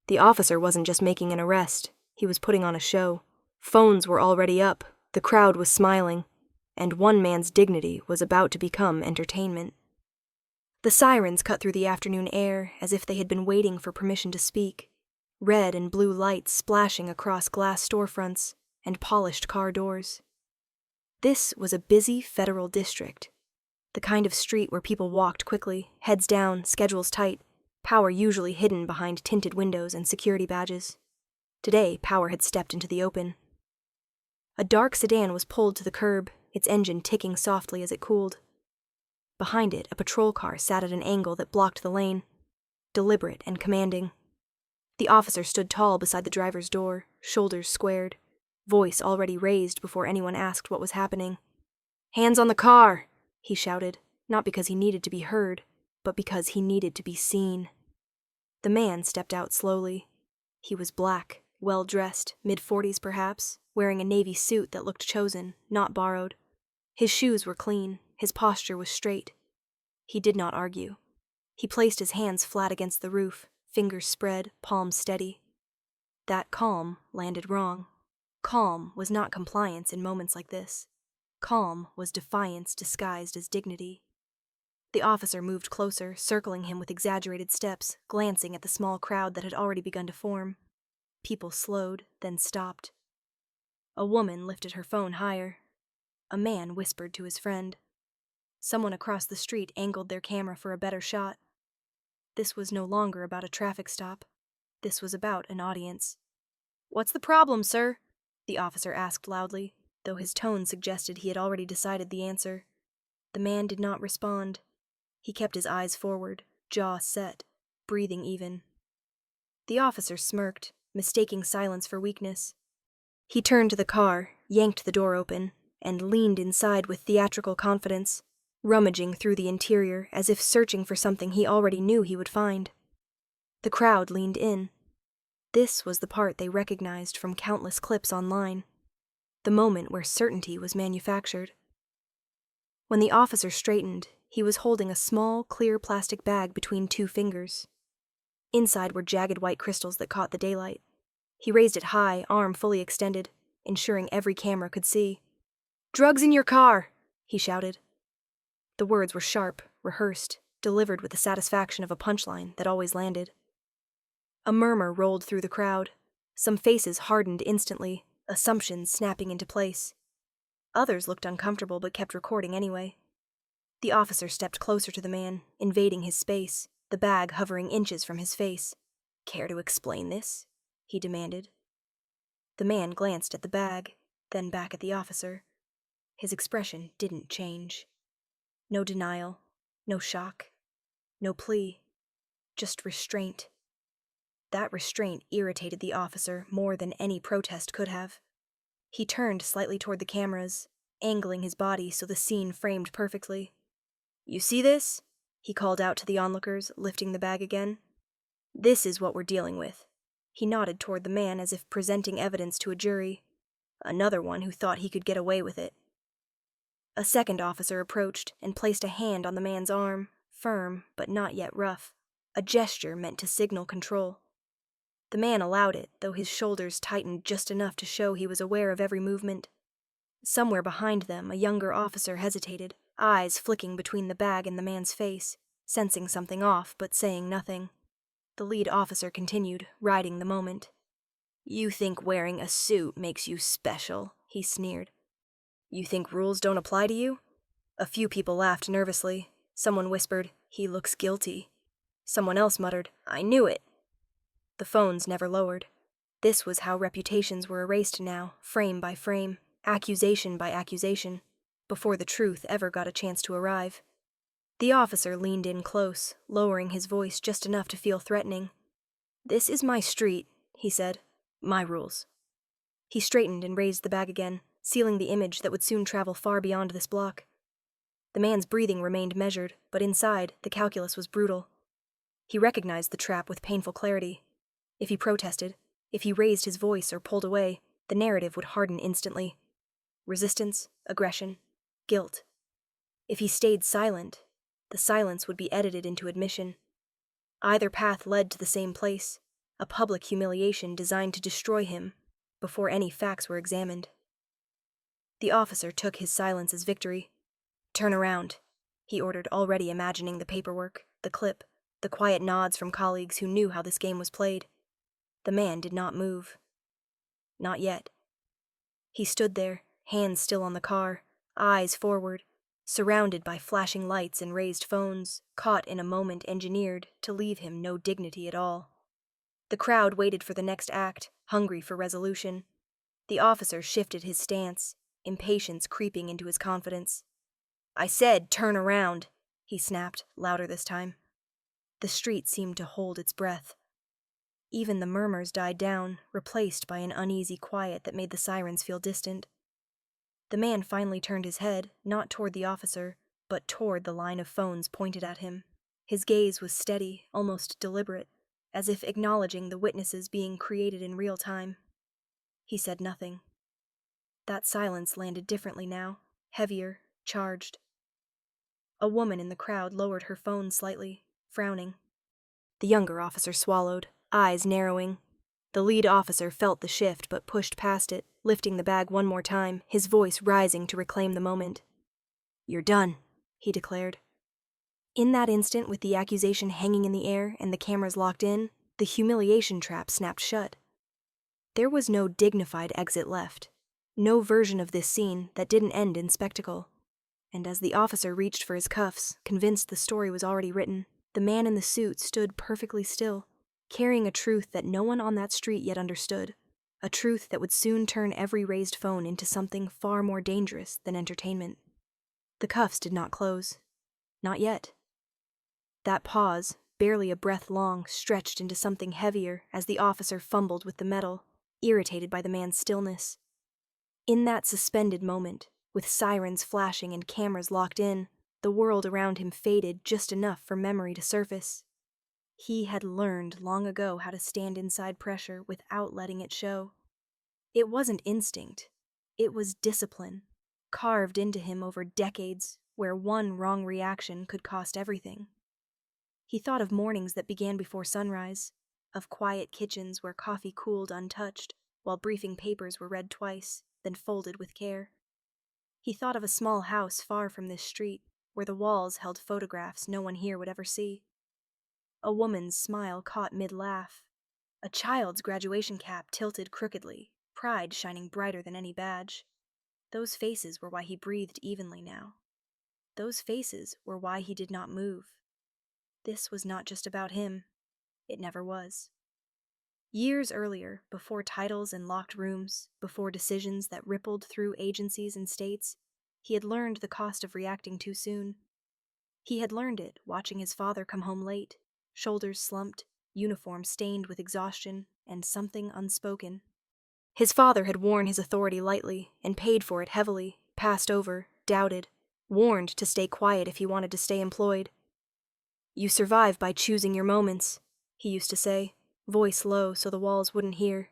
The officer wasn't just making an arrest, he was putting on a show. Phones were already up, the crowd was smiling, and one man's dignity was about to become entertainment. The sirens cut through the afternoon air as if they had been waiting for permission to speak. Red and blue lights splashing across glass storefronts and polished car doors. This was a busy federal district, the kind of street where people walked quickly, heads down, schedules tight, power usually hidden behind tinted windows and security badges. Today, power had stepped into the open. A dark sedan was pulled to the curb, its engine ticking softly as it cooled. Behind it, a patrol car sat at an angle that blocked the lane, deliberate and commanding. The officer stood tall beside the driver's door, shoulders squared, voice already raised before anyone asked what was happening. "Hands on the car!" he shouted, not because he needed to be heard, but because he needed to be seen. The man stepped out slowly. He was black, well-dressed, mid-40s perhaps, wearing a navy suit that looked chosen, not borrowed. His shoes were clean, his posture was straight. He did not argue. He placed his hands flat against the roof, fingers spread, palms steady. That calm landed wrong. Calm was not compliance in moments like this. Calm was defiance disguised as dignity. The officer moved closer, circling him with exaggerated steps, glancing at the small crowd that had already begun to form. People slowed, then stopped. A woman lifted her phone higher. A man whispered to his friend. Someone across the street angled their camera for a better shot. This was no longer about a traffic stop. This was about an audience. "What's the problem, sir?" the officer asked loudly, though his tone suggested he had already decided the answer. The man did not respond. He kept his eyes forward, jaw set, breathing even. The officer smirked, mistaking silence for weakness. He turned to the car, yanked the door open, and leaned inside with theatrical confidence, rummaging through the interior as if searching for something he already knew he would find. The crowd leaned in. This was the part they recognized from countless clips online. The moment where certainty was manufactured. When the officer straightened, he was holding a small, clear plastic bag between two fingers. Inside were jagged white crystals that caught the daylight. He raised it high, arm fully extended, ensuring every camera could see. "Drugs in your car!" he shouted. The words were sharp, rehearsed, delivered with the satisfaction of a punchline that always landed. A murmur rolled through the crowd. Some faces hardened instantly, assumptions snapping into place. Others looked uncomfortable but kept recording anyway. The officer stepped closer to the man, invading his space, the bag hovering inches from his face. "Care to explain this?" he demanded. The man glanced at the bag, then back at the officer. His expression didn't change. No denial, no shock, no plea, just restraint. That restraint irritated the officer more than any protest could have. He turned slightly toward the cameras, angling his body so the scene framed perfectly. "You see this?" he called out to the onlookers, lifting the bag again. "This is what we're dealing with." He nodded toward the man as if presenting evidence to a jury. Another one who thought he could get away with it. A second officer approached and placed a hand on the man's arm, firm but not yet rough, a gesture meant to signal control. The man allowed it, though his shoulders tightened just enough to show he was aware of every movement. Somewhere behind them, a younger officer hesitated, eyes flicking between the bag and the man's face, sensing something off but saying nothing. The lead officer continued, riding the moment. "You think wearing a suit makes you special," he sneered. "You think rules don't apply to you?" A few people laughed nervously. Someone whispered, "He looks guilty." Someone else muttered, "I knew it." The phones never lowered. This was how reputations were erased now, frame by frame, accusation by accusation, before the truth ever got a chance to arrive. The officer leaned in close, lowering his voice just enough to feel threatening. "This is my street," he said. "My rules." He straightened and raised the bag again, sealing the image that would soon travel far beyond this block. The man's breathing remained measured, but inside, the calculus was brutal. He recognized the trap with painful clarity. If he protested, if he raised his voice or pulled away, the narrative would harden instantly. Resistance, aggression, guilt. If he stayed silent, the silence would be edited into admission. Either path led to the same place, a public humiliation designed to destroy him before any facts were examined. The officer took his silence as victory. "Turn around," he ordered, already imagining the paperwork, the clip, the quiet nods from colleagues who knew how this game was played. The man did not move. Not yet. He stood there, hands still on the car, eyes forward, surrounded by flashing lights and raised phones, caught in a moment engineered to leave him no dignity at all. The crowd waited for the next act, hungry for resolution. The officer shifted his stance, impatience creeping into his confidence. "I said, turn around," he snapped, louder this time. The street seemed to hold its breath. Even the murmurs died down, replaced by an uneasy quiet that made the sirens feel distant. The man finally turned his head, not toward the officer, but toward the line of phones pointed at him. His gaze was steady, almost deliberate, as if acknowledging the witnesses being created in real time. He said nothing. That silence landed differently now, heavier, charged. A woman in the crowd lowered her phone slightly, frowning. The younger officer swallowed, eyes narrowing. The lead officer felt the shift but pushed past it, lifting the bag one more time, his voice rising to reclaim the moment. "You're done," he declared. In that instant, with the accusation hanging in the air and the cameras locked in, the humiliation trap snapped shut. There was no dignified exit left, no version of this scene that didn't end in spectacle. And as the officer reached for his cuffs, convinced the story was already written, the man in the suit stood perfectly still, carrying a truth that no one on that street yet understood, a truth that would soon turn every raised phone into something far more dangerous than entertainment. The cuffs did not close. Not yet. That pause, barely a breath long, stretched into something heavier as the officer fumbled with the metal, irritated by the man's stillness. In that suspended moment, with sirens flashing and cameras locked in, the world around him faded just enough for memory to surface. He had learned long ago how to stand inside pressure without letting it show. It wasn't instinct. It was discipline, carved into him over decades, where one wrong reaction could cost everything. He thought of mornings that began before sunrise, of quiet kitchens where coffee cooled untouched, while briefing papers were read twice, then folded with care. He thought of a small house far from this street, where the walls held photographs no one here would ever see. A woman's smile caught mid-laugh. A child's graduation cap tilted crookedly, pride shining brighter than any badge. Those faces were why he breathed evenly now. Those faces were why he did not move. This was not just about him. It never was. Years earlier, before titles and locked rooms, before decisions that rippled through agencies and states, he had learned the cost of reacting too soon. He had learned it watching his father come home late, shoulders slumped, uniform stained with exhaustion, and something unspoken. His father had worn his authority lightly and paid for it heavily, passed over, doubted, warned to stay quiet if he wanted to stay employed. "You survive by choosing your moments," he used to say, voice low so the walls wouldn't hear.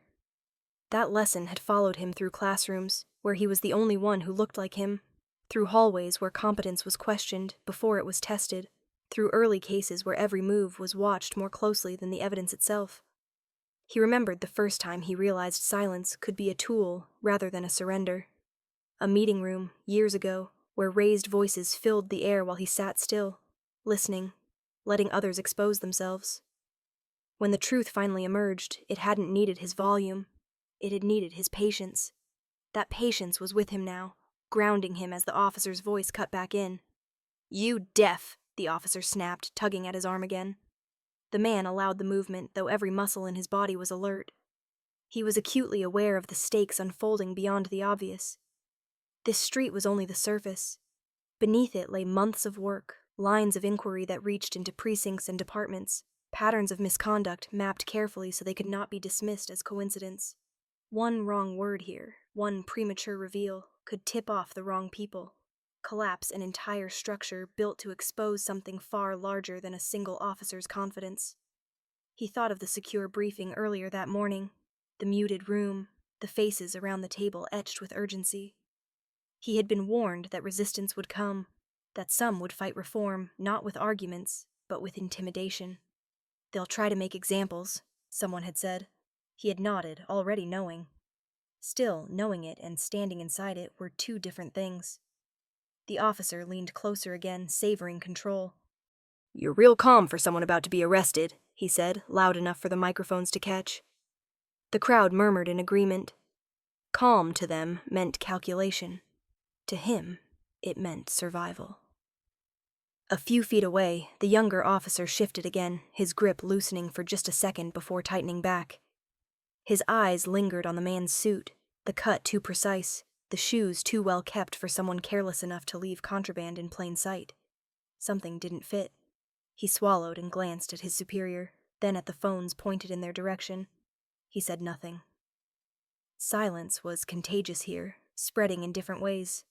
That lesson had followed him through classrooms, where he was the only one who looked like him, through hallways where competence was questioned before it was tested, through early cases where every move was watched more closely than the evidence itself. He remembered the first time he realized silence could be a tool rather than a surrender. A meeting room, years ago, where raised voices filled the air while he sat still, listening, letting others expose themselves. When the truth finally emerged, it hadn't needed his volume. It had needed his patience. That patience was with him now, grounding him as the officer's voice cut back in. "You deaf," the officer snapped, tugging at his arm again. The man allowed the movement, though every muscle in his body was alert. He was acutely aware of the stakes unfolding beyond the obvious. This street was only the surface. Beneath it lay months of work, lines of inquiry that reached into precincts and departments, patterns of misconduct mapped carefully so they could not be dismissed as coincidence. One wrong word here, one premature reveal, could tip off the wrong people, collapse an entire structure built to expose something far larger than a single officer's confidence. He thought of the secure briefing earlier that morning, the muted room, the faces around the table etched with urgency. He had been warned that resistance would come, that some would fight reform, not with arguments, but with intimidation. "They'll try to make examples," someone had said. He had nodded, already knowing. Still, knowing it and standing inside it were two different things. The officer leaned closer again, savoring control. "You're real calm for someone about to be arrested," he said, loud enough for the microphones to catch. The crowd murmured in agreement. Calm to them meant calculation. To him, it meant survival. A few feet away, the younger officer shifted again, his grip loosening for just a second before tightening back. His eyes lingered on the man's suit, the cut too precise, the shoes too well kept for someone careless enough to leave contraband in plain sight. Something didn't fit. He swallowed and glanced at his superior, then at the phones pointed in their direction. He said nothing. Silence was contagious here, spreading in different ways.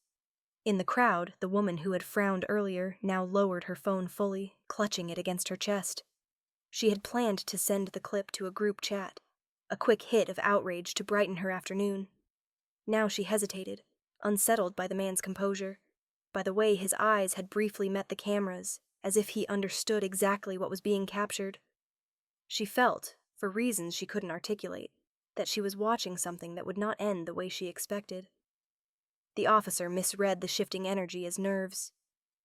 In the crowd, the woman who had frowned earlier now lowered her phone fully, clutching it against her chest. She had planned to send the clip to a group chat, a quick hit of outrage to brighten her afternoon. Now she hesitated, unsettled by the man's composure, by the way his eyes had briefly met the cameras, as if he understood exactly what was being captured. She felt, for reasons she couldn't articulate, that she was watching something that would not end the way she expected. The officer misread the shifting energy as nerves.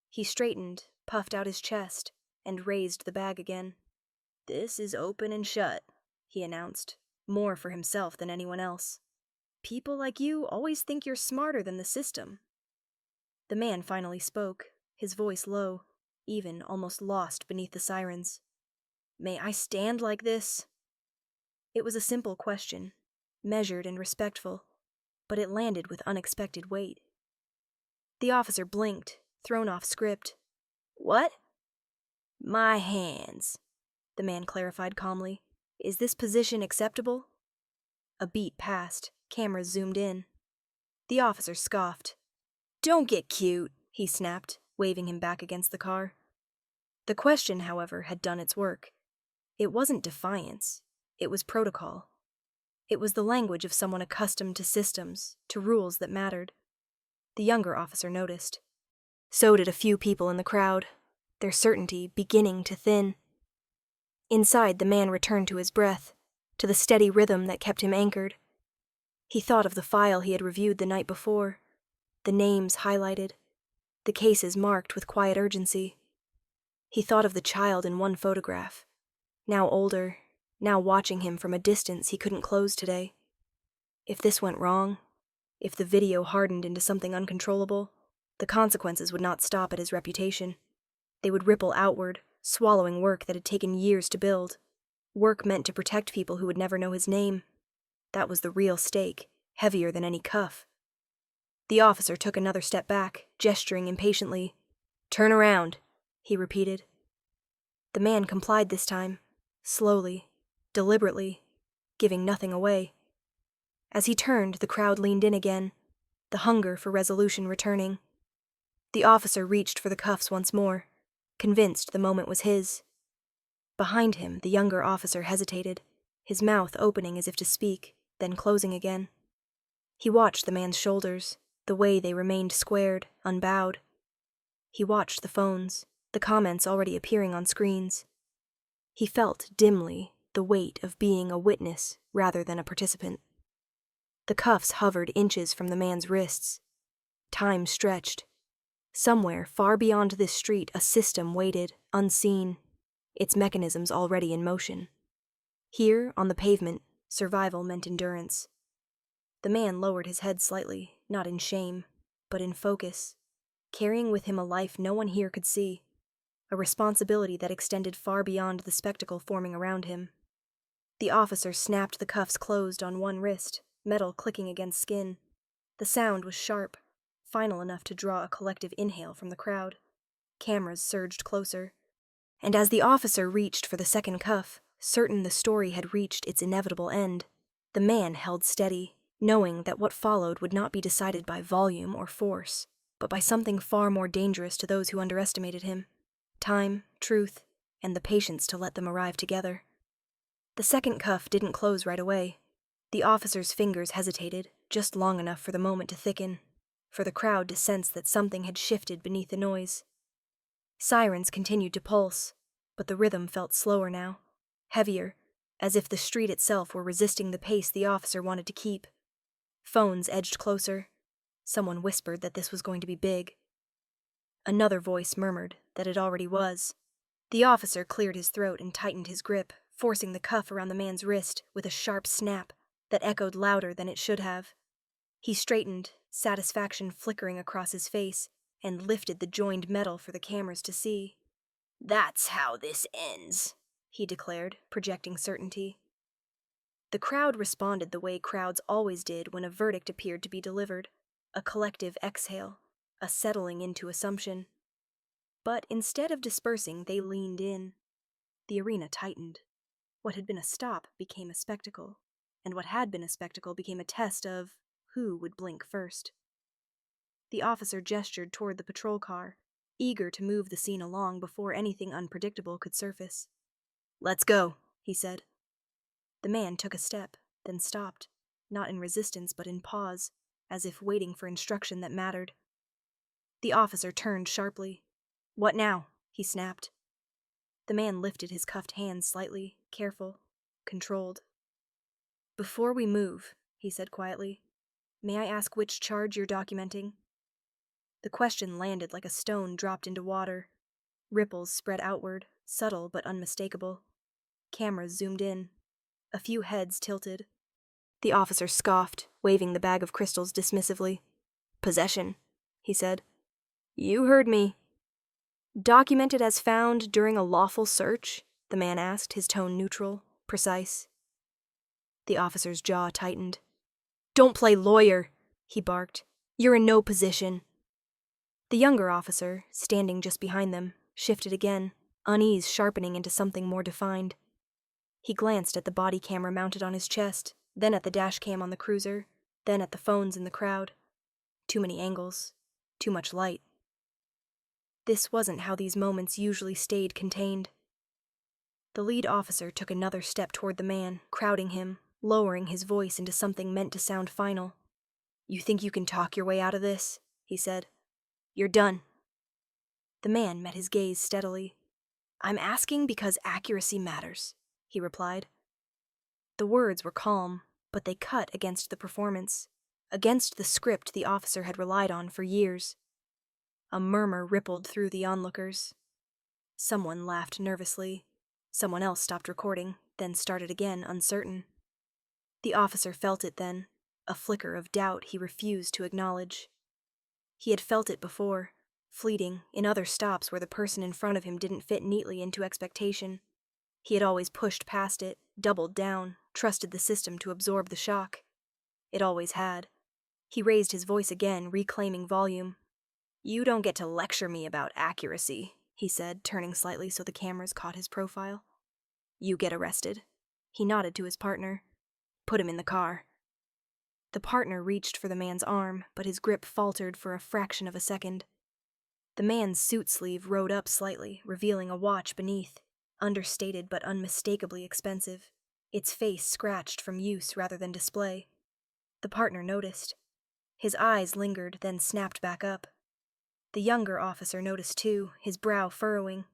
He straightened, puffed out his chest, and raised the bag again. "This is open and shut," he announced, more for himself than anyone else. "People like you always think you're smarter than the system." The man finally spoke, his voice low, even almost lost beneath the sirens. "May I stand like this?" It was a simple question, measured and respectful, but it landed with unexpected weight. The officer blinked, thrown off script. "What?" "My hands," the man clarified calmly. "Is this position acceptable?" A beat passed, cameras zoomed in. The officer scoffed. "Don't get cute," he snapped, waving him back against the car. The question, however, had done its work. It wasn't defiance. It was protocol. It was the language of someone accustomed to systems, to rules that mattered. The younger officer noticed. So did a few people in the crowd, their certainty beginning to thin. Inside, the man returned to his breath, to the steady rhythm that kept him anchored. He thought of the file he had reviewed the night before, the names highlighted, the cases marked with quiet urgency. He thought of the child in one photograph, now older, now watching him from a distance he couldn't close today. If this went wrong, if the video hardened into something uncontrollable, the consequences would not stop at his reputation. They would ripple outward, swallowing work that had taken years to build, work meant to protect people who would never know his name. That was the real stake, heavier than any cuff. The officer took another step back, gesturing impatiently. "Turn around," he repeated. The man complied this time, slowly, deliberately, giving nothing away. As he turned, the crowd leaned in again, the hunger for resolution returning. The officer reached for the cuffs once more, convinced the moment was his. Behind him, the younger officer hesitated, his mouth opening as if to speak, then closing again. He watched the man's shoulders, the way they remained squared, unbowed. He watched the phones, the comments already appearing on screens. He felt, dimly, the weight of being a witness rather than a participant. The cuffs hovered inches from the man's wrists. Time stretched. Somewhere, far beyond this street, a system waited, unseen, its mechanisms already in motion. Here, on the pavement, survival meant endurance. The man lowered his head slightly, not in shame, but in focus, carrying with him a life no one here could see, a responsibility that extended far beyond the spectacle forming around him. The officer snapped the cuffs closed on one wrist, metal clicking against skin. The sound was sharp, final enough to draw a collective inhale from the crowd. Cameras surged closer. And as the officer reached for the second cuff, certain the story had reached its inevitable end, the man held steady, knowing that what followed would not be decided by volume or force, but by something far more dangerous to those who underestimated him: time, truth, and the patience to let them arrive together. The second cuff didn't close right away. The officer's fingers hesitated, just long enough for the moment to thicken, for the crowd to sense that something had shifted beneath the noise. Sirens continued to pulse, but the rhythm felt slower now, heavier, as if the street itself were resisting the pace the officer wanted to keep. Phones edged closer. Someone whispered that this was going to be big. Another voice murmured that it already was. The officer cleared his throat and tightened his grip, forcing the cuff around the man's wrist with a sharp snap that echoed louder than it should have. He straightened, satisfaction flickering across his face, and lifted the joined metal for the cameras to see. "That's how this ends," he declared, projecting certainty. The crowd responded the way crowds always did when a verdict appeared to be delivered, a collective exhale, a settling into assumption. But instead of dispersing, they leaned in. The arena tightened. What had been a stop became a spectacle, and what had been a spectacle became a test of who would blink first. The officer gestured toward the patrol car, eager to move the scene along before anything unpredictable could surface. "Let's go," he said. The man took a step, then stopped, not in resistance but in pause, as if waiting for instruction that mattered. The officer turned sharply. "What now?" he snapped. The man lifted his cuffed hands slightly, careful, controlled. "Before we move," he said quietly, "may I ask which charge you're documenting?" The question landed like a stone dropped into water. Ripples spread outward, subtle but unmistakable. Cameras zoomed in. A few heads tilted. The officer scoffed, waving the bag of crystals dismissively. "Possession," he said. "You heard me." "Documented as found during a lawful search?" the man asked, his tone neutral, precise. The officer's jaw tightened. "Don't play lawyer," he barked. "You're in no position." The younger officer, standing just behind them, shifted again, unease sharpening into something more defined. He glanced at the body camera mounted on his chest, then at the dash cam on the cruiser, then at the phones in the crowd. Too many angles, too much light. This wasn't how these moments usually stayed contained. The lead officer took another step toward the man, crowding him, lowering his voice into something meant to sound final. "You think you can talk your way out of this?" he said. "You're done." The man met his gaze steadily. "I'm asking because accuracy matters," he replied. The words were calm, but they cut against the performance, against the script the officer had relied on for years. A murmur rippled through the onlookers. Someone laughed nervously. Someone else stopped recording, then started again, uncertain. The officer felt it then, a flicker of doubt he refused to acknowledge. He had felt it before, fleeting, in other stops where the person in front of him didn't fit neatly into expectation. He had always pushed past it, doubled down, trusted the system to absorb the shock. It always had. He raised his voice again, reclaiming volume. "You don't get to lecture me about accuracy," he said, turning slightly so the cameras caught his profile. "You get arrested." He nodded to his partner. "Put him in the car." The partner reached for the man's arm, but his grip faltered for a fraction of a second. The man's suit sleeve rode up slightly, revealing a watch beneath, understated but unmistakably expensive, its face scratched from use rather than display. The partner noticed. His eyes lingered, then snapped back up. The younger officer noticed too, his brow furrowing.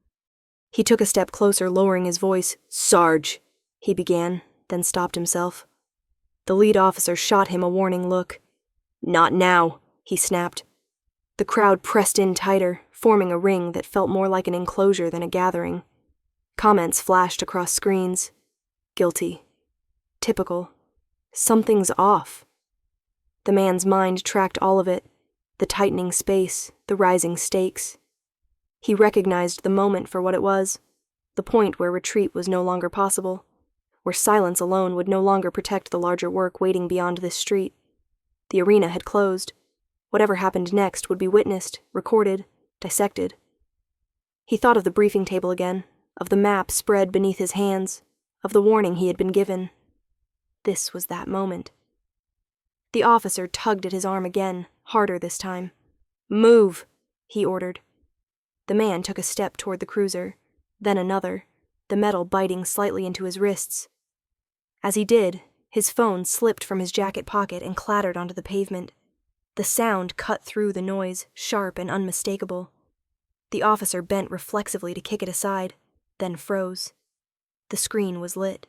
He took a step closer, lowering his voice. "Sarge," he began, then stopped himself. The lead officer shot him a warning look. "Not now," he snapped. The crowd pressed in tighter, forming a ring that felt more like an enclosure than a gathering. Comments flashed across screens. Guilty. Typical. Something's off. The man's mind tracked all of it, the tightening space, the rising stakes. He recognized the moment for what it was, the point where retreat was no longer possible, where silence alone would no longer protect the larger work waiting beyond this street. The arena had closed. Whatever happened next would be witnessed, recorded, dissected. He thought of the briefing table again, of the map spread beneath his hands, of the warning he had been given. This was that moment. The officer tugged at his arm again, harder this time. "Move," he ordered. The man took a step toward the cruiser, then another, the metal biting slightly into his wrists. As he did, his phone slipped from his jacket pocket and clattered onto the pavement. The sound cut through the noise, sharp and unmistakable. The officer bent reflexively to kick it aside, then froze. The screen was lit.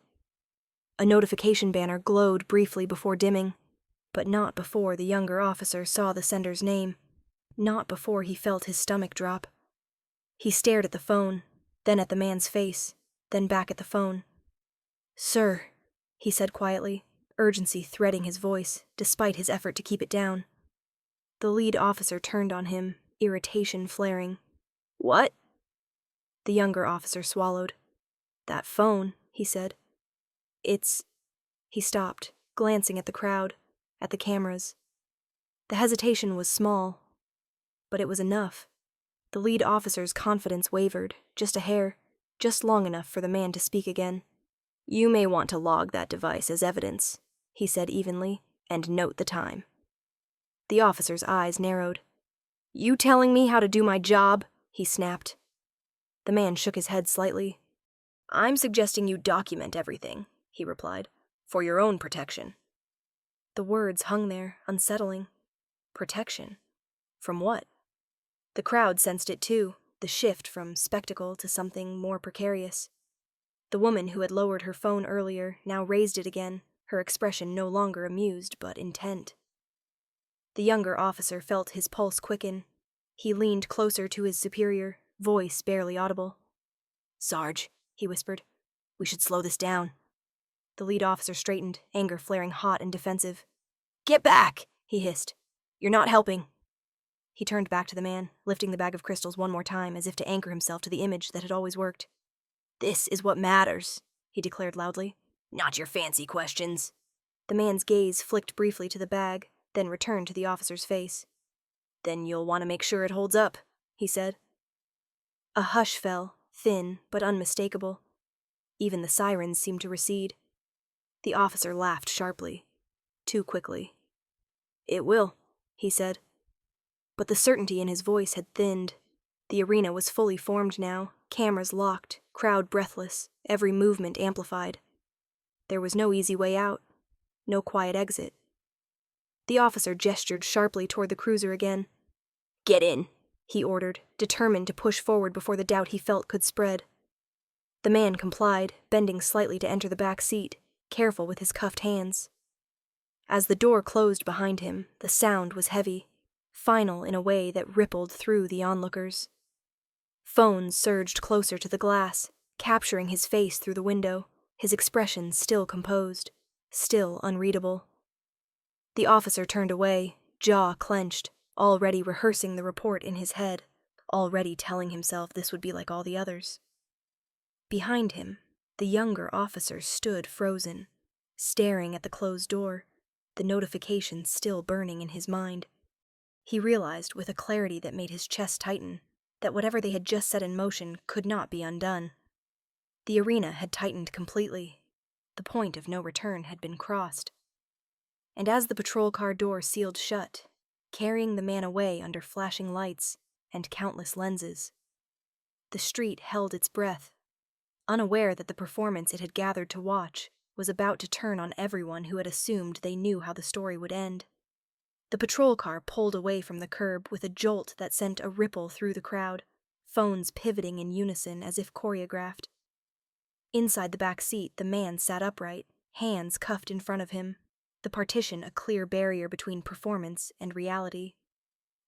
A notification banner glowed briefly before dimming, but not before the younger officer saw the sender's name, not before he felt his stomach drop. He stared at the phone, then at the man's face, then back at the phone. "Sir," he said quietly, urgency threading his voice, despite his effort to keep it down. The lead officer turned on him, irritation flaring. "What?" The younger officer swallowed. "That phone," he said. "It's—" He stopped, glancing at the crowd, at the cameras. The hesitation was small, but it was enough. The lead officer's confidence wavered, just a hair, just long enough for the man to speak again. "You may want to log that device as evidence," he said evenly, "and note the time." The officer's eyes narrowed. "You telling me how to do my job?" he snapped. The man shook his head slightly. "I'm suggesting you document everything," he replied, "for your own protection." The words hung there, unsettling. Protection? From what? The crowd sensed it too, the shift from spectacle to something more precarious. The woman who had lowered her phone earlier now raised it again, her expression no longer amused but intent. The younger officer felt his pulse quicken. He leaned closer to his superior, voice barely audible. "Sarge," he whispered, "we should slow this down." The lead officer straightened, anger flaring hot and defensive. "Get back!" he hissed. "You're not helping." He turned back to the man, lifting the bag of crystals one more time as if to anchor himself to the image that had always worked. "This is what matters," he declared loudly. "Not your fancy questions." The man's gaze flicked briefly to the bag, then returned to the officer's face. "Then you'll want to make sure it holds up," he said. A hush fell, thin but unmistakable. Even the sirens seemed to recede. The officer laughed sharply, too quickly. "It will," he said. But the certainty in his voice had thinned. The arena was fully formed now, cameras locked, crowd breathless, every movement amplified. There was no easy way out, no quiet exit. The officer gestured sharply toward the cruiser again. "Get in," he ordered, determined to push forward before the doubt he felt could spread. The man complied, bending slightly to enter the back seat, careful with his cuffed hands. As the door closed behind him, the sound was heavy, final in a way that rippled through the onlookers. Phones surged closer to the glass, capturing his face through the window, his expression still composed, still unreadable. The officer turned away, jaw clenched, already rehearsing the report in his head, already telling himself this would be like all the others. Behind him, the younger officer stood frozen, staring at the closed door, the notification still burning in his mind. He realized with a clarity that made his chest tighten that whatever they had just set in motion could not be undone. The arena had tightened completely. The point of no return had been crossed. And as the patrol car door sealed shut, carrying the man away under flashing lights and countless lenses, the street held its breath, unaware that the performance it had gathered to watch was about to turn on everyone who had assumed they knew how the story would end. The patrol car pulled away from the curb with a jolt that sent a ripple through the crowd, phones pivoting in unison as if choreographed. Inside the back seat, the man sat upright, hands cuffed in front of him, the partition a clear barrier between performance and reality.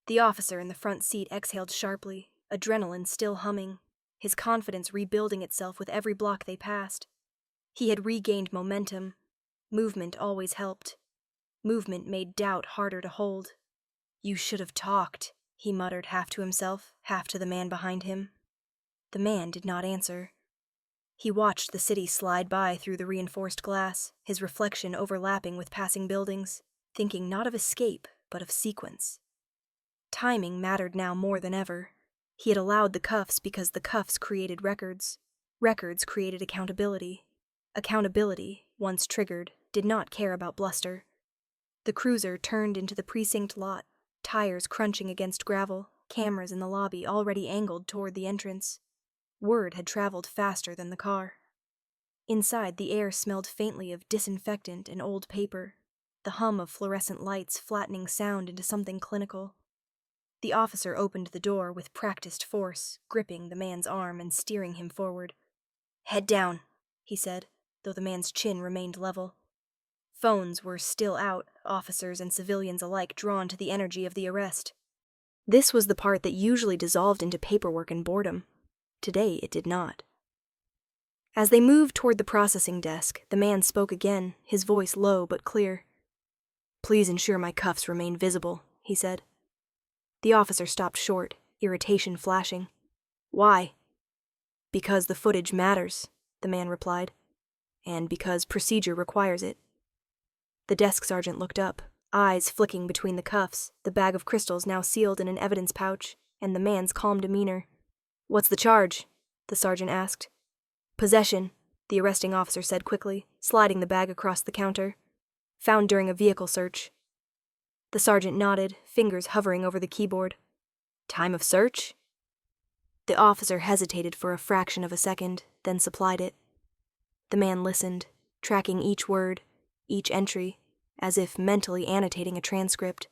The officer in the front seat exhaled sharply, adrenaline still humming, his confidence rebuilding itself with every block they passed. He had regained momentum. Movement always helped. Movement made doubt harder to hold. "You should have talked," he muttered half to himself, half to the man behind him. The man did not answer. He watched the city slide by through the reinforced glass, his reflection overlapping with passing buildings, thinking not of escape, but of sequence. Timing mattered now more than ever. He had allowed the cuffs because the cuffs created records. Records created accountability. Accountability, once triggered, did not care about bluster. The cruiser turned into the precinct lot, tires crunching against gravel, cameras in the lobby already angled toward the entrance. Word had traveled faster than the car. Inside, the air smelled faintly of disinfectant and old paper, the hum of fluorescent lights flattening sound into something clinical. The officer opened the door with practiced force, gripping the man's arm and steering him forward. "Head down," he said. though the man's chin remained level. Phones were still out, officers and civilians alike drawn to the energy of the arrest. This was the part that usually dissolved into paperwork and boredom. Today it did not. As they moved toward the processing desk, the man spoke again, his voice low but clear. "Please ensure my cuffs remain visible," he said. The officer stopped short, irritation flashing. "Why?" "Because the footage matters," the man replied, "and because procedure requires it." The desk sergeant looked up, eyes flicking between the cuffs, the bag of crystals now sealed in an evidence pouch, and the man's calm demeanor. "What's the charge?" the sergeant asked. "Possession," the arresting officer said quickly, sliding the bag across the counter. "Found during a vehicle search." The sergeant nodded, fingers hovering over the keyboard. "Time of search?" The officer hesitated for a fraction of a second, then supplied it. The man listened, tracking each word, each entry, as if mentally annotating a transcript.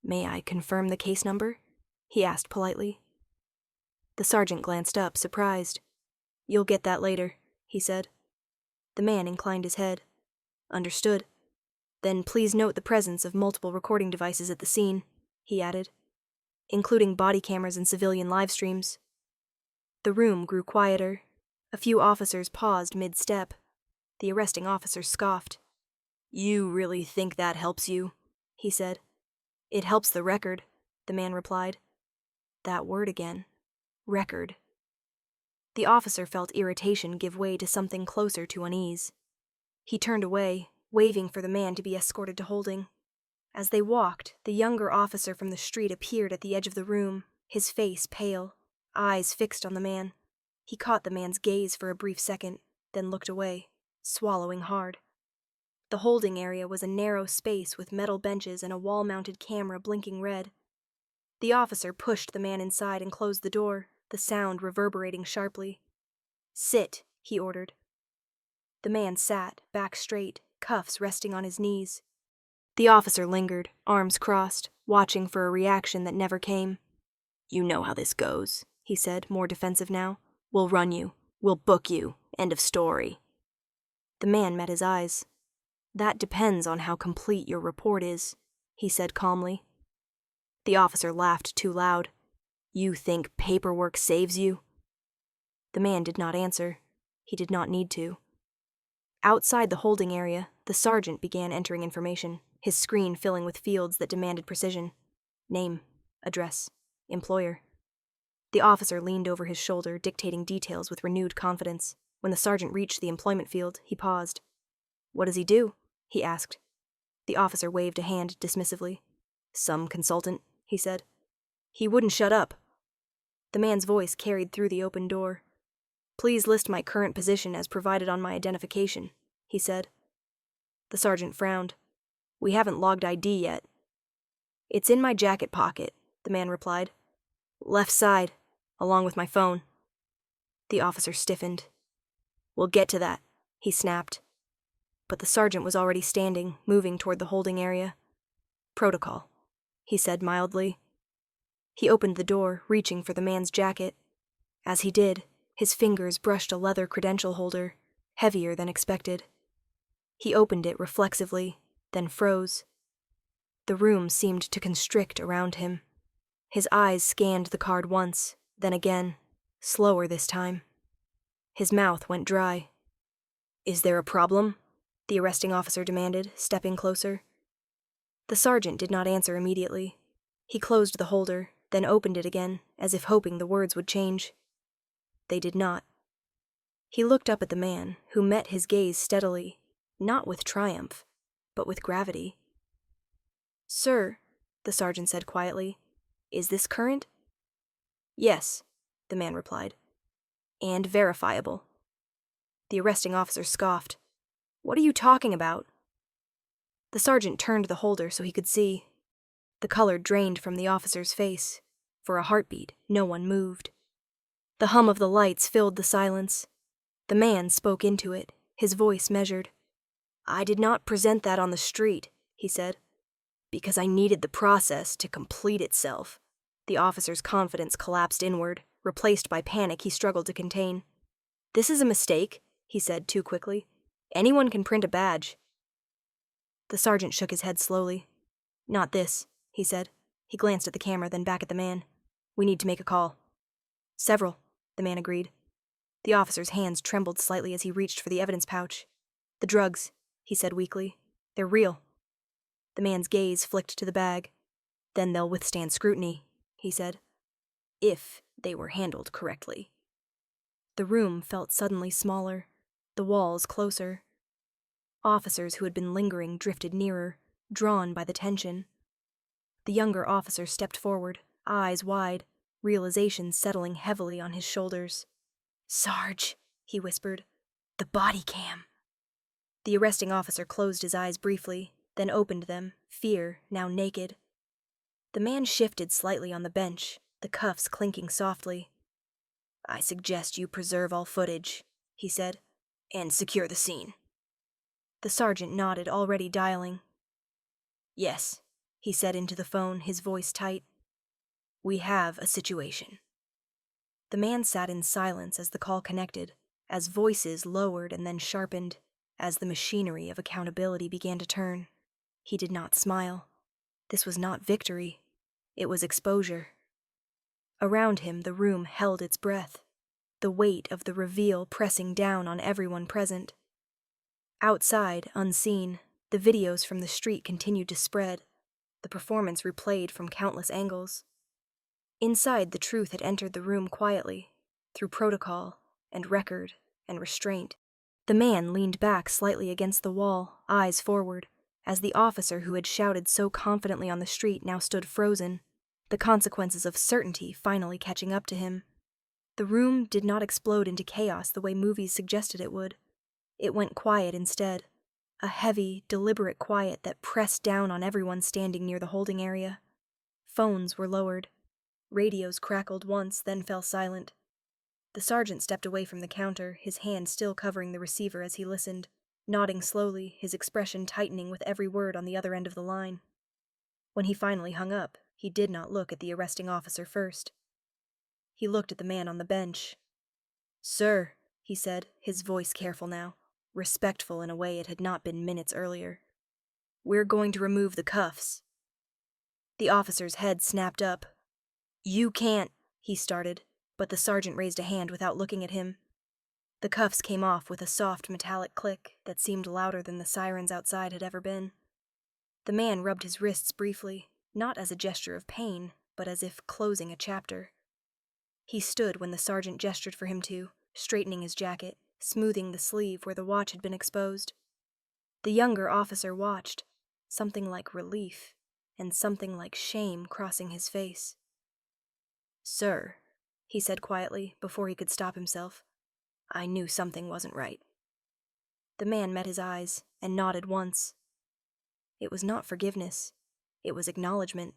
"May I confirm the case number?" he asked politely. The sergeant glanced up, surprised. "You'll get that later," he said. The man inclined his head. "Understood. Then please note the presence of multiple recording devices at the scene," he added, "including body cameras and civilian live streams." The room grew quieter. A few officers paused mid-step. The arresting officer scoffed. "You really think that helps you?" he said. "It helps the record," the man replied. That word again. Record. The officer felt irritation give way to something closer to unease. He turned away, waving for the man to be escorted to holding. As they walked, the younger officer from the street appeared at the edge of the room, his face pale, eyes fixed on the man. He caught the man's gaze for a brief second, then looked away, swallowing hard. The holding area was a narrow space with metal benches and a wall-mounted camera blinking red. The officer pushed the man inside and closed the door, the sound reverberating sharply. "Sit," he ordered. The man sat, back straight, cuffs resting on his knees. The officer lingered, arms crossed, watching for a reaction that never came. "You know how this goes," he said, more defensive now. "We'll run you. We'll book you. End of story." The man met his eyes. "That depends on how complete your report is," he said calmly. The officer laughed too loud. "You think paperwork saves you?" The man did not answer. He did not need to. Outside the holding area, the sergeant began entering information, his screen filling with fields that demanded precision. Name, address, employer. The officer leaned over his shoulder, dictating details with renewed confidence. When the sergeant reached the employment field, he paused. "What does he do?" he asked. The officer waved a hand dismissively. "Some consultant," he said. He wouldn't shut up. The man's voice carried through the open door. "Please list my current position as provided on my identification," he said. The sergeant frowned. "We haven't logged ID yet." "It's in my jacket pocket," the man replied. "Left side, along with my phone." The officer stiffened. "We'll get to that," he snapped. But the sergeant was already standing, moving toward the holding area. "Protocol," he said mildly. He opened the door, reaching for the man's jacket. As he did, his fingers brushed a leather credential holder, heavier than expected. He opened it reflexively, then froze. The room seemed to constrict around him. His eyes scanned the card once, then again, slower this time. His mouth went dry. "Is there a problem?" the arresting officer demanded, stepping closer. The sergeant did not answer immediately. He closed the holder, then opened it again, as if hoping the words would change. They did not. He looked up at the man, who met his gaze steadily, not with triumph, but with gravity. "Sir," the sergeant said quietly, "is this current?" "Yes," the man replied. "And verifiable." The arresting officer scoffed. "What are you talking about?" The sergeant turned the holder so he could see. The color drained from the officer's face. For a heartbeat, no one moved. The hum of the lights filled the silence. The man spoke into it, his voice measured. "I did not present that on the street," he said, "because I needed the process to complete itself." The officer's confidence collapsed inward, replaced by panic he struggled to contain. "This is a mistake. he said too quickly. Anyone can print a badge. The sergeant shook his head slowly. Not this, he said. He glanced at the camera, then back at the man. We need to make a call. Several, the man agreed. The officer's hands trembled slightly as he reached for the evidence pouch. The drugs, he said weakly. They're real. The man's gaze flicked to the bag. Then they'll withstand scrutiny, he said. If they were handled correctly. The room felt suddenly smaller, the walls closer. Officers who had been lingering drifted nearer, drawn by the tension. The younger officer stepped forward, eyes wide, realization settling heavily on his shoulders. Sarge, he whispered, the body cam. The arresting officer closed his eyes briefly, then opened them, fear now naked. The man shifted slightly on the bench, the cuffs clinking softly. I suggest you preserve all footage, he said, and secure the scene. The sergeant nodded, already dialing. Yes, he said into the phone, his voice tight. We have a situation. The man sat in silence as the call connected, as voices lowered and then sharpened, as the machinery of accountability began to turn. He did not smile. This was not victory. It was exposure. Around him, the room held its breath, the weight of the reveal pressing down on everyone present. Outside, unseen, the videos from the street continued to spread, the performance replayed from countless angles. Inside, the truth had entered the room quietly, through protocol and record and restraint. The man leaned back slightly against the wall, eyes forward, as the officer who had shouted so confidently on the street now stood frozen, the consequences of certainty finally catching up to him. The room did not explode into chaos the way movies suggested it would. It went quiet instead, a heavy, deliberate quiet that pressed down on everyone standing near the holding area. Phones were lowered. Radios crackled once, then fell silent. The sergeant stepped away from the counter, his hand still covering the receiver as he listened, nodding slowly, his expression tightening with every word on the other end of the line. When he finally hung up, he did not look at the arresting officer first. He looked at the man on the bench. Sir, he said, his voice careful now, respectful in a way it had not been minutes earlier. We're going to remove the cuffs. The officer's head snapped up. You can't, he started, but the sergeant raised a hand without looking at him. The cuffs came off with a soft metallic click that seemed louder than the sirens outside had ever been. The man rubbed his wrists briefly, not as a gesture of pain, but as if closing a chapter. He stood when the sergeant gestured for him to, straightening his jacket, smoothing the sleeve where the watch had been exposed. The younger officer watched, something like relief, and something like shame crossing his face. Sir, he said quietly before he could stop himself, I knew something wasn't right. The man met his eyes and nodded once. It was not forgiveness. It was acknowledgement.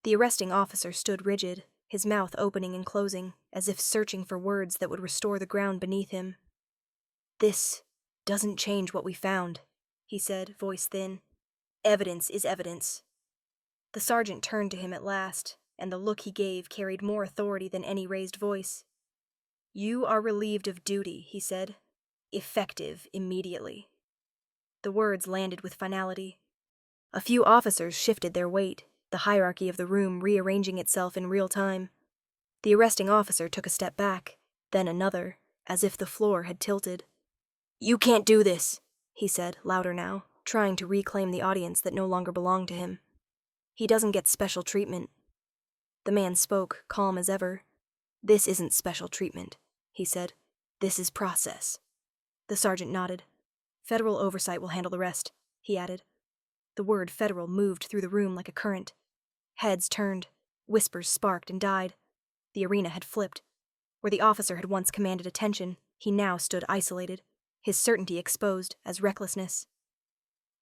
The arresting officer stood rigid, his mouth opening and closing, as if searching for words that would restore the ground beneath him. This doesn't change what we found, he said, voice thin. Evidence is evidence. The sergeant turned to him at last, and the look he gave carried more authority than any raised voice. You are relieved of duty, he said. Effective immediately. The words landed with finality. A few officers shifted their weight, the hierarchy of the room rearranging itself in real time. The arresting officer took a step back, then another, as if the floor had tilted. You can't do this, he said, louder now, trying to reclaim the audience that no longer belonged to him. He doesn't get special treatment. The man spoke, calm as ever. This isn't special treatment, he said. This is process. The sergeant nodded. Federal oversight will handle the rest, he added. The word federal moved through the room like a current. Heads turned, whispers sparked and died. The arena had flipped. Where the officer had once commanded attention, he now stood isolated, his certainty exposed as recklessness.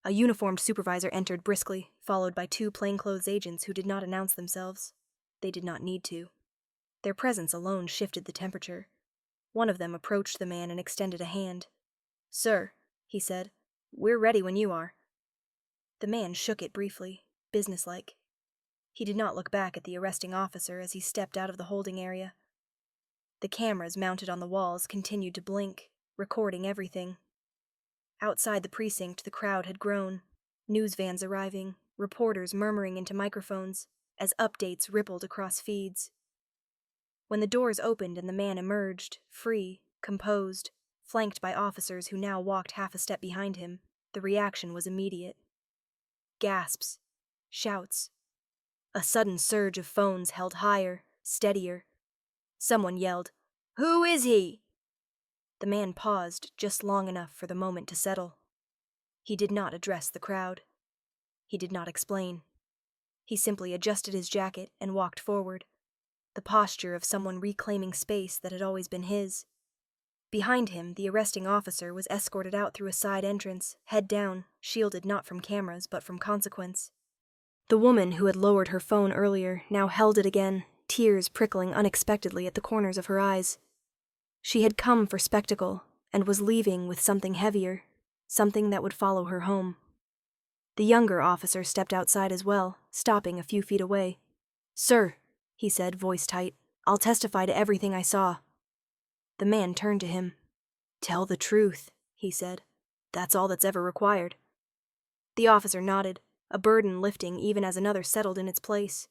A uniformed supervisor entered briskly, followed by two plainclothes agents who did not announce themselves. They did not need to. Their presence alone shifted the temperature. One of them approached the man and extended a hand. Sir, he said, we're ready when you are. The man shook it briefly, businesslike. He did not look back at the arresting officer as he stepped out of the holding area. The cameras mounted on the walls continued to blink, recording everything. Outside the precinct, the crowd had grown, news vans arriving, reporters murmuring into microphones as updates rippled across feeds. When the doors opened and the man emerged, free, composed, flanked by officers who now walked half a step behind him, the reaction was immediate. Gasps, shouts. A sudden surge of phones held higher, steadier. Someone yelled, "Who is he?" The man paused just long enough for the moment to settle. He did not address the crowd. He did not explain. He simply adjusted his jacket and walked forward, the posture of someone reclaiming space that had always been his. Behind him, the arresting officer was escorted out through a side entrance, head down, shielded not from cameras but from consequence. The woman who had lowered her phone earlier now held it again, tears prickling unexpectedly at the corners of her eyes. She had come for spectacle and was leaving with something heavier, something that would follow her home. The younger officer stepped outside as well, stopping a few feet away. "Sir," he said, voice tight, "I'll testify to everything I saw." The man turned to him. "Tell the truth," he said. "That's all that's ever required." The officer nodded, a burden lifting even as another settled in its place.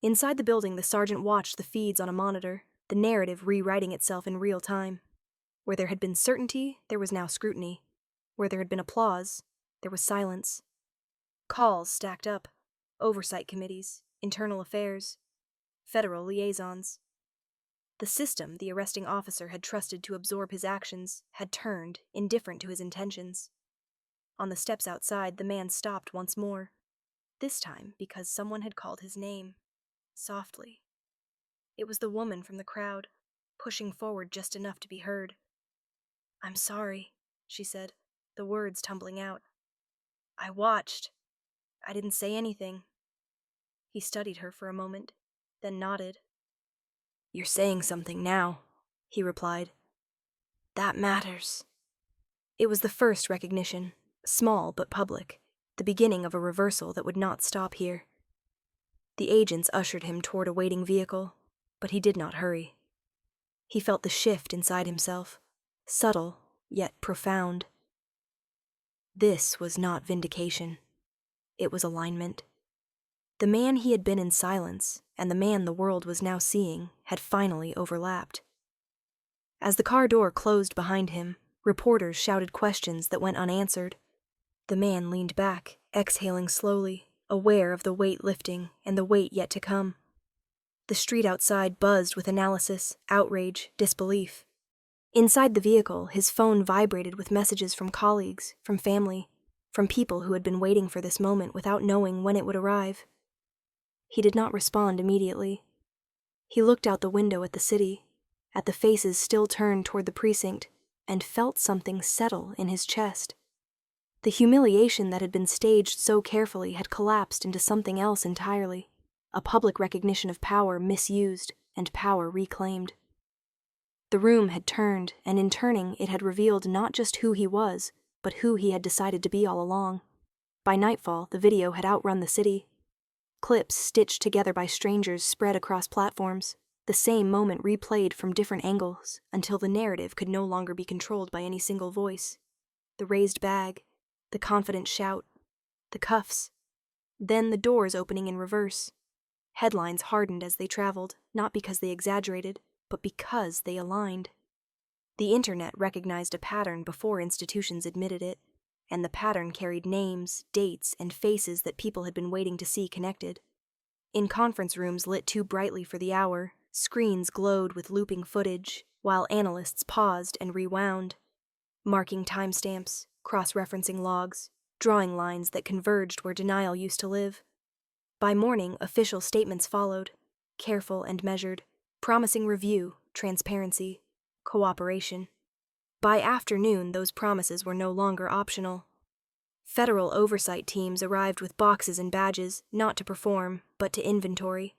Inside the building, the sergeant watched the feeds on a monitor, the narrative rewriting itself in real time. Where there had been certainty, there was now scrutiny. Where there had been applause, there was silence. Calls stacked up. Oversight committees, internal affairs, federal liaisons. The system the arresting officer had trusted to absorb his actions had turned, indifferent to his intentions. On the steps outside, the man stopped once more, this time because someone had called his name, softly. It was the woman from the crowd, pushing forward just enough to be heard. "I'm sorry," she said, the words tumbling out. "I watched. I didn't say anything." He studied her for a moment, then nodded. "You're saying something now," he replied. "That matters." It was the first recognition, small but public, the beginning of a reversal that would not stop here. The agents ushered him toward a waiting vehicle, but he did not hurry. He felt the shift inside himself, subtle yet profound. This was not vindication. It was alignment. The man he had been in silence, and the man the world was now seeing, had finally overlapped. As the car door closed behind him, reporters shouted questions that went unanswered. The man leaned back, exhaling slowly, aware of the weight lifting and the weight yet to come. The street outside buzzed with analysis, outrage, disbelief. Inside the vehicle, his phone vibrated with messages from colleagues, from family, from people who had been waiting for this moment without knowing when it would arrive. He did not respond immediately. He looked out the window at the city, at the faces still turned toward the precinct, and felt something settle in his chest. The humiliation that had been staged so carefully had collapsed into something else entirely, a public recognition of power misused and power reclaimed. The room had turned, and in turning it had revealed not just who he was, but who he had decided to be all along. By nightfall, the video had outrun the city. Clips stitched together by strangers spread across platforms, the same moment replayed from different angles until the narrative could no longer be controlled by any single voice. The raised bag, the confident shout, the cuffs, then the doors opening in reverse. Headlines hardened as they traveled, not because they exaggerated, but because they aligned. The internet recognized a pattern before institutions admitted it, and the pattern carried names, dates, and faces that people had been waiting to see connected. In conference rooms lit too brightly for the hour, screens glowed with looping footage, while analysts paused and rewound, marking timestamps, cross-referencing logs, drawing lines that converged where denial used to live. By morning, official statements followed, careful and measured, promising review, transparency, cooperation. By afternoon, those promises were no longer optional. Federal oversight teams arrived with boxes and badges, not to perform, but to inventory.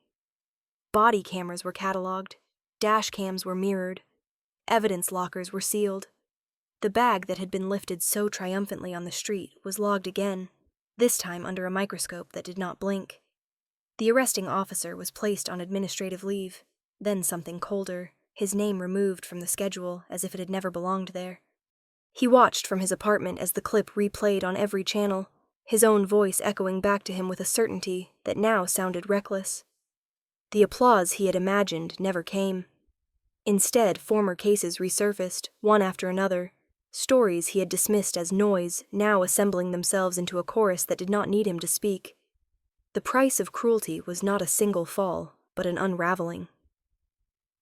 Body cameras were cataloged, dash cams were mirrored, evidence lockers were sealed. The bag that had been lifted so triumphantly on the street was logged again, this time under a microscope that did not blink. The arresting officer was placed on administrative leave, then something colder, his name removed from the schedule as if it had never belonged there. He watched from his apartment as the clip replayed on every channel, his own voice echoing back to him with a certainty that now sounded reckless. The applause he had imagined never came. Instead, former cases resurfaced, one after another, stories he had dismissed as noise now assembling themselves into a chorus that did not need him to speak. The price of cruelty was not a single fall, but an unraveling.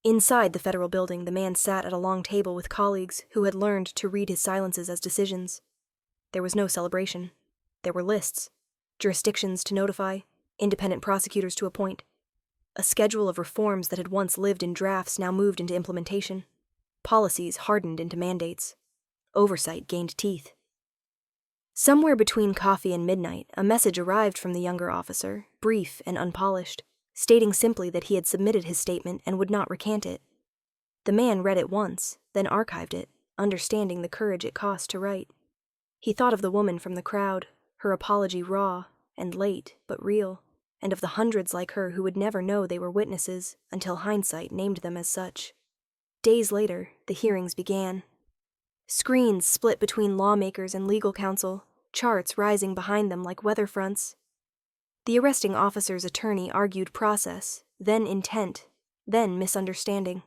Inside the federal building, the man sat at a long table with colleagues who had learned to read his silences as decisions. There was no celebration. There were lists, jurisdictions to notify, independent prosecutors to appoint. A schedule of reforms that had once lived in drafts now moved into implementation. Policies hardened into mandates. Oversight gained teeth. Somewhere between coffee and midnight, a message arrived from the younger officer, brief and unpolished, stating simply that he had submitted his statement and would not recant it. The man read it once, then archived it, understanding the courage it cost to write. He thought of the woman from the crowd, her apology raw and late but real, and of the hundreds like her who would never know they were witnesses until hindsight named them as such. Days later, the hearings began. Screens split between lawmakers and legal counsel, charts rising behind them like weather fronts. The arresting officer's attorney argued process, then intent, then misunderstanding.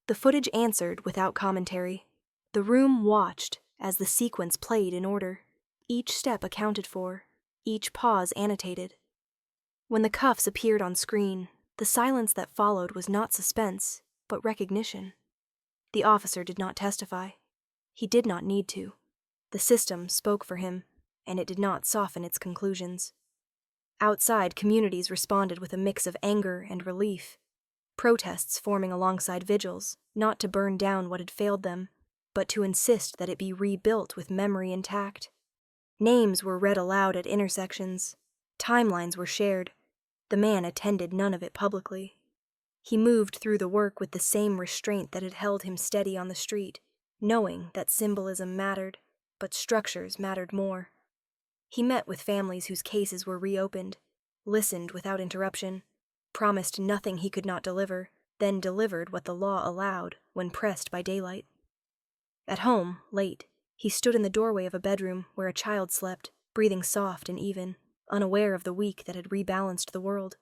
The footage answered without commentary. The room watched as the sequence played in order, each step accounted for, each pause annotated. When the cuffs appeared on screen, the silence that followed was not suspense, but recognition. The officer did not testify. He did not need to. The system spoke for him, and it did not soften its conclusions. Outside, communities responded with a mix of anger and relief. Protests forming alongside vigils, not to burn down what had failed them, but to insist that it be rebuilt with memory intact. Names were read aloud at intersections. Timelines were shared. The man attended none of it publicly. He moved through the work with the same restraint that had held him steady on the street, knowing that symbolism mattered, but structures mattered more. He met with families whose cases were reopened, listened without interruption, promised nothing he could not deliver, then delivered what the law allowed when pressed by daylight. At home, late, he stood in the doorway of a bedroom where a child slept, breathing soft and even, unaware of the week that had rebalanced the world.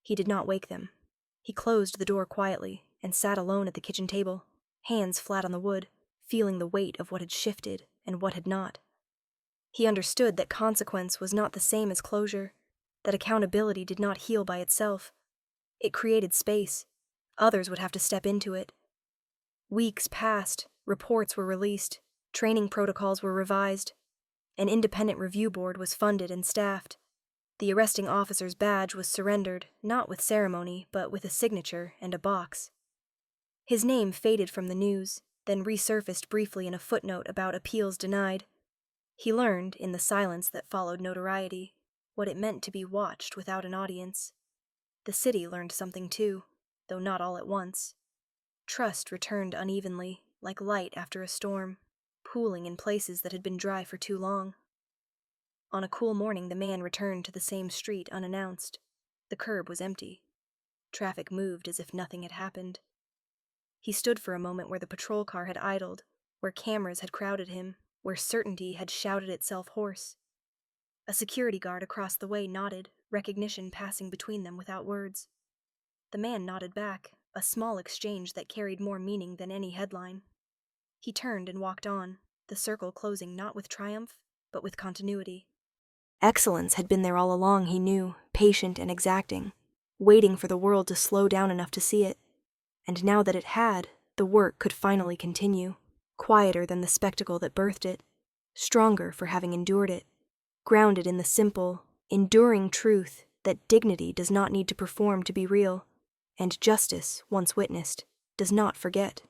He did not wake them. He closed the door quietly and sat alone at the kitchen table, hands flat on the wood, feeling the weight of what had shifted and what had not. He understood that consequence was not the same as closure, that accountability did not heal by itself. It created space. Others would have to step into it. Weeks passed, reports were released, training protocols were revised. An independent review board was funded and staffed. The arresting officer's badge was surrendered, not with ceremony, but with a signature and a box. His name faded from the news, then resurfaced briefly in a footnote about appeals denied. He learned, in the silence that followed notoriety, what it meant to be watched without an audience. The city learned something too, though not all at once. Trust returned unevenly, like light after a storm, pooling in places that had been dry for too long. On a cool morning, the man returned to the same street unannounced. The curb was empty. Traffic moved as if nothing had happened. He stood for a moment where the patrol car had idled, where cameras had crowded him, where certainty had shouted itself hoarse. A security guard across the way nodded, recognition passing between them without words. The man nodded back, a small exchange that carried more meaning than any headline. He turned and walked on, the circle closing not with triumph, but with continuity. Excellence had been there all along, he knew, patient and exacting, waiting for the world to slow down enough to see it. And now that it had, the work could finally continue, quieter than the spectacle that birthed it, stronger for having endured it, grounded in the simple, enduring truth that dignity does not need to perform to be real, and justice, once witnessed, does not forget.